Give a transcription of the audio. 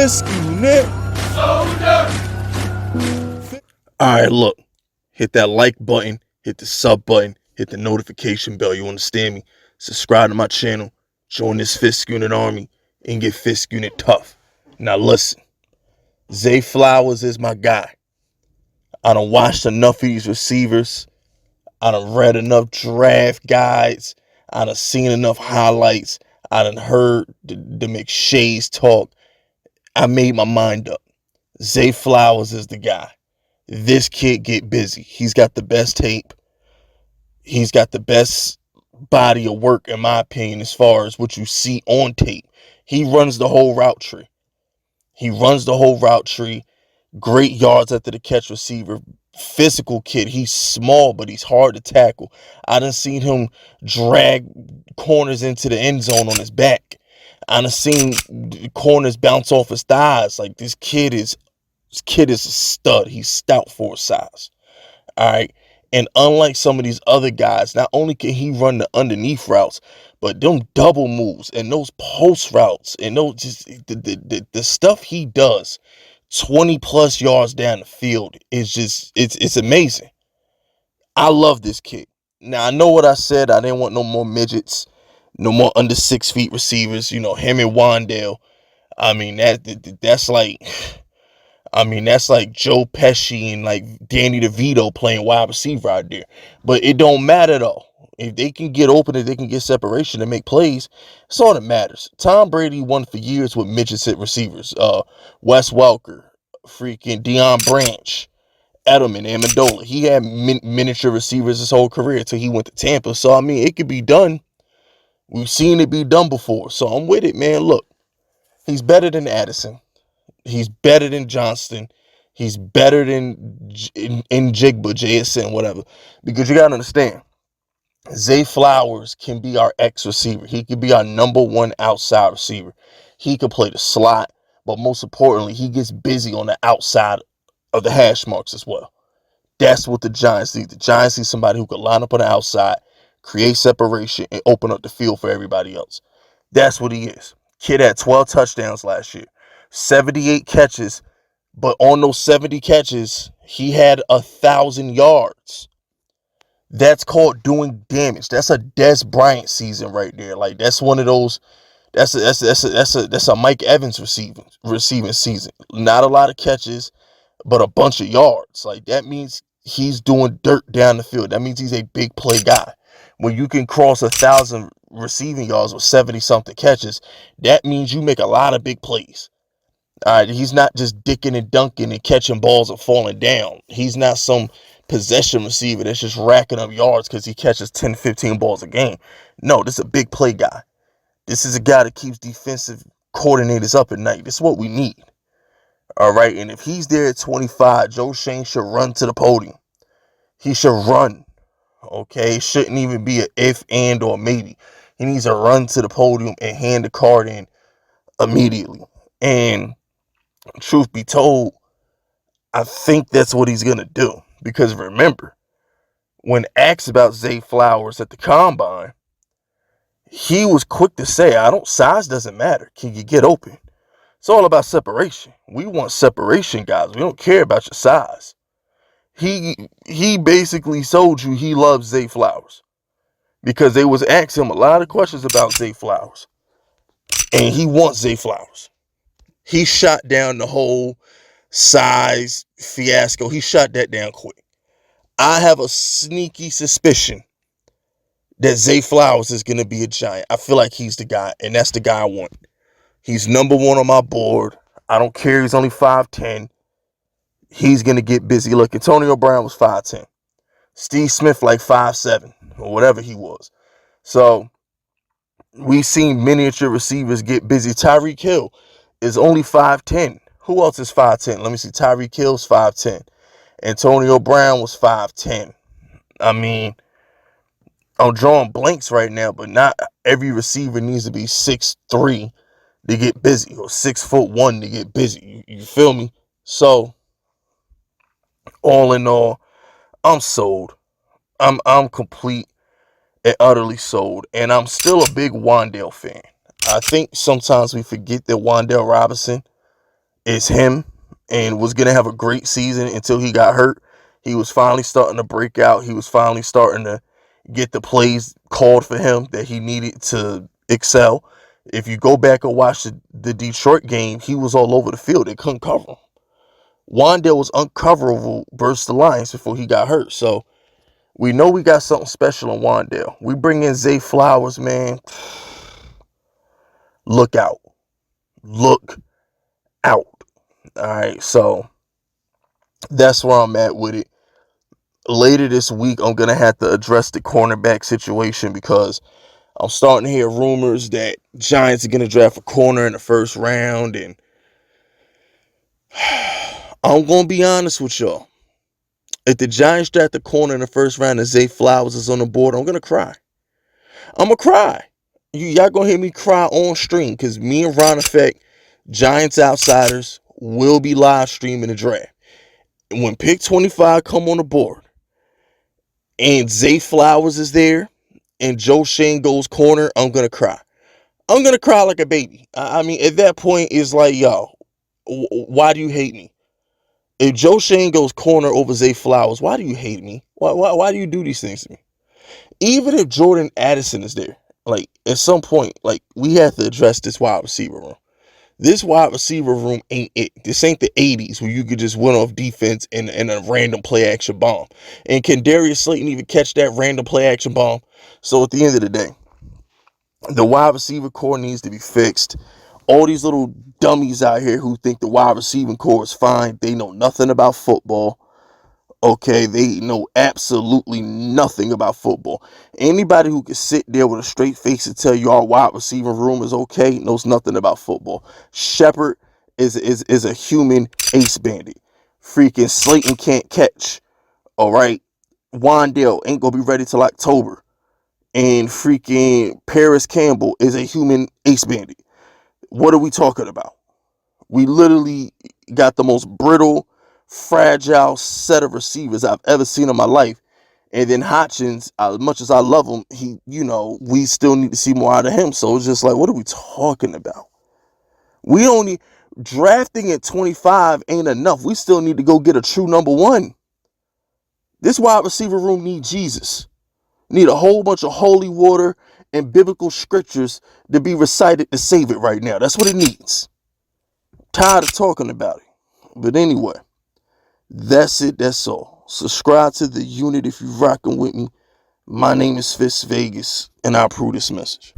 Fisk-unit. Alright, look. Hit that like button, hit the sub button, hit the notification bell. You understand me? Subscribe to my channel, join this Fisk-unit army, and get Fisk-unit tough. Now listen, Zay Flowers is my guy. I done watched enough of these receivers. I done read enough draft guides. I done seen enough highlights. I done heard the McShays talk. I made my mind up. Zay Flowers is the guy. This kid get busy. He's got the best tape. He's got the best body of work, in my opinion, as far as what you see on tape. He runs the whole route tree. Great yards after the catch receiver. Physical kid. He's small, but he's hard to tackle. I done seen him drag corners into the end zone on his back. I done seen corners bounce off his thighs. Like, this kid is a stud. He's stout for his size. All right. And unlike some of these other guys, not only can he run the underneath routes, but them double moves and those post routes and those just the stuff he does 20 plus yards down the field is just it's amazing. I love this kid. Now, I know what I said. I didn't want no more midgets, no more under 6 feet receivers. You know, him and Wandale. I mean, that's like Joe Pesci and like Danny DeVito playing wide receiver out there. But it don't matter though. If they can get open, if they can get separation and make plays, it's all that matters. Tom Brady won for years with midgets at receivers. Wes Welker, freaking Deion Branch, Edelman, Amendola. He had miniature receivers his whole career until he went to Tampa. So, I mean, it could be done. We've seen it be done before. So, I'm with it, man. Look, he's better than Addison. He's better than Johnston. He's better than Jigba, JSN, whatever. Because you got to understand, Zay Flowers can be our X receiver. He could be our number one outside receiver. He could play the slot, but most importantly, he gets busy on the outside of the hash marks as well. That's what the Giants need. The Giants need somebody who can line up on the outside, create separation, and open up the field for everybody else. That's what he is. Kid had 12 touchdowns last year, 78 catches, but on those 70 catches, he had 1,000 yards. That's called doing damage. That's a Dez Bryant season right there. Like, that's one of those. That's a Mike Evans receiving season. Not a lot of catches, but a bunch of yards. Like, that means he's doing dirt down the field. That means he's a big play guy. When you can cross 1,000 receiving yards with 70 something catches, that means you make a lot of big plays. All right, he's not just dicking and dunking and catching balls and falling down. He's not some possession receiver that's just racking up yards because he catches 10, 15 balls a game. No, this is a big play guy. This is a guy that keeps defensive coordinators up at night. This is what we need. All right, and if he's there at 25, Joe Schoen should run to the podium. He should run. Okay, it shouldn't even be an if, and, or maybe. He needs to run to the podium and hand the card in immediately. And truth be told, I think that's what he's going to do. Because remember, when asked about Zay Flowers at the Combine, he was quick to say, size doesn't matter. Can you get open? It's all about separation. We want separation, guys. We don't care about your size. He basically told you he loves Zay Flowers. Because they was asking him a lot of questions about Zay Flowers. And he wants Zay Flowers. He shot down the whole size fiasco. He shot that down quick. I have a sneaky suspicion that Zay Flowers is going to be a Giant. I feel like he's the guy, and that's the guy I want. He's number one on my board. I don't care. He's only 5'10". He's going to get busy. Look, Antonio Brown was 5'10". Steve Smith like 5'7", or whatever he was. So we've seen miniature receivers get busy. Tyreek Hill is only 5'10". Who else is 5'10"? Let me see. Tyreek Hill's 5'10". Antonio Brown was 5'10". I mean, I'm drawing blanks right now, but not every receiver needs to be 6'3" to get busy, or 6'1" to get busy. You feel me? So, all in all, I'm sold. I'm complete and utterly sold. And I'm still a big Wandale fan. I think sometimes we forget that Wandale Robinson is him, and was going to have a great season until he got hurt. He was finally starting to break out. He was finally starting to get the plays called for him that he needed to excel. If you go back and watch the Detroit game, he was all over the field. They couldn't cover him. Wan'Dale was uncoverable versus the Lions before he got hurt. So we know we got something special in Wan'Dale. We bring in Zay Flowers, man. Look out. Look out. All right, so that's where I'm at with it. Later this week, I'm going to have to address the cornerback situation because I'm starting to hear rumors that Giants are going to draft a corner in the first round. And I'm going to be honest with y'all. If the Giants draft a corner in the first round and Zay Flowers is on the board, I'm going to cry. I'm going to cry. Y'all going to hear me cry on stream because me and Ron Effect, Giants Outsiders, will be live streaming the draft. And when pick 25 come on the board and Zay Flowers is there and Joe Schoen goes corner, I'm going to cry. I'm going to cry like a baby. I mean, at that point, it's like, yo, why do you hate me? If Joe Schoen goes corner over Zay Flowers, why do you hate me? Why do you do these things to me? Even if Jordan Addison is there, like, at some point, like, we have to address this wide receiver room. This wide receiver room ain't it. This ain't the 80s where you could just win off defense and a random play action bomb. And can Darius Slayton even catch that random play action bomb? So at the end of the day, the wide receiver core needs to be fixed. All these little dummies out here who think the wide receiving core is fine, they know nothing about football. Okay, they know absolutely nothing about football. Anybody who can sit there with a straight face and tell you our wide receiver room is okay knows nothing about football. Shepard is a human ace bandit. Freaking Slayton can't catch. All right, Wan'Dale ain't gonna be ready till October. And freaking Paris Campbell is a human ace bandit. What are we talking about? We literally got the most brittle, fragile set of receivers I've ever seen in my life. And then Hodgins, as much as I love him, we still need to see more out of him. So it's just like, what are we talking about? We only drafting at 25 ain't enough. We still need to go get a true number one. This wide receiver room needs Jesus. Need a whole bunch of holy water and biblical scriptures to be recited to save it right now. That's what it needs. Tired of talking about it. But anyway, that's it. That's all. Subscribe to the unit if you're rocking with me. My name is Fitz Vegas, and I approve this message.